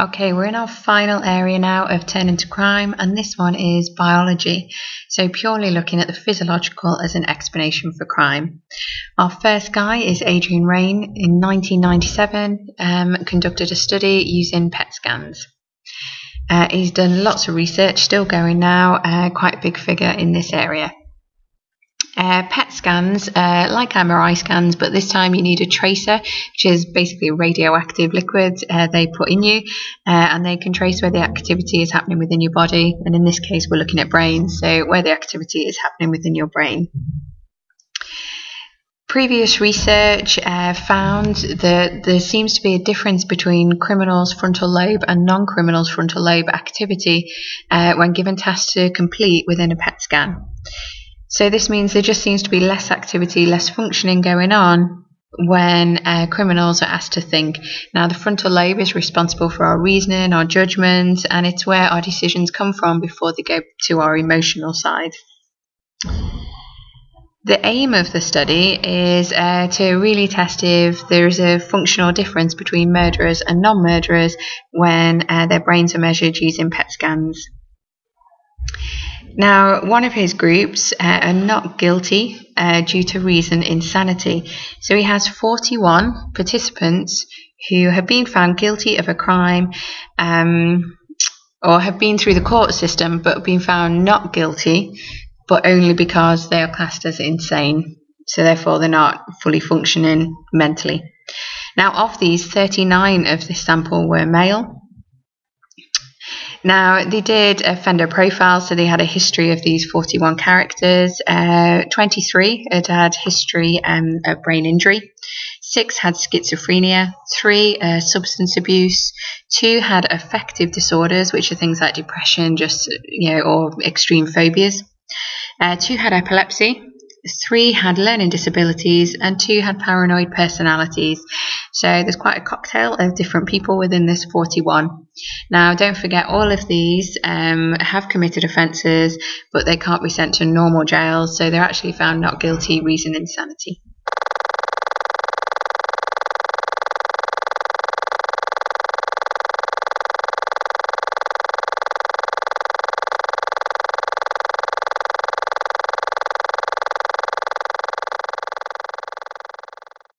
Okay, we're in our final area now of Turning to Crime, and this one is biology. So purely looking at the physiological as an explanation for crime. Our first guy is Raine. In 1997, conducted a study using PET scans. He's done lots of research, still going now, quite a big figure in this area. PET scans, like MRI scans, but this time you need a tracer, which is basically a radioactive liquid they put in you, and they can trace where the activity is happening within your body. And in this case, we're looking at brain, so where the activity is happening within your brain. Previous research found that there seems to be a difference between criminals' frontal lobe and non-criminals' frontal lobe activity when given tasks to complete within a PET scan. So this means there just seems to be less activity, less functioning going on when criminals are asked to think. Now, the frontal lobe is responsible for our reasoning, our judgments, and it's where our decisions come from before they go to our emotional side. The aim of the study is to really test if there is a functional difference between murderers and non-murderers when their brains are measured using PET scans. Now, one of his groups are not guilty due to reason insanity. So he has 41 participants who have been found guilty of a crime or have been through the court system but been found not guilty, but only because they are classed as insane. So therefore they're not fully functioning mentally. Now, of these, 39 of this sample were male. Now, they did offender profiles, so they had a history of these 41 characters. 23 had history of brain injury. 6 had schizophrenia. 3 substance abuse. 2 had affective disorders, which are things like depression, or extreme phobias. 2 had epilepsy. 3 had learning disabilities, and 2 had paranoid personalities. So there's quite a cocktail of different people within this 41. Now, don't forget, all of these have committed offences, but they can't be sent to normal jails, so they're actually found not guilty, reason insanity.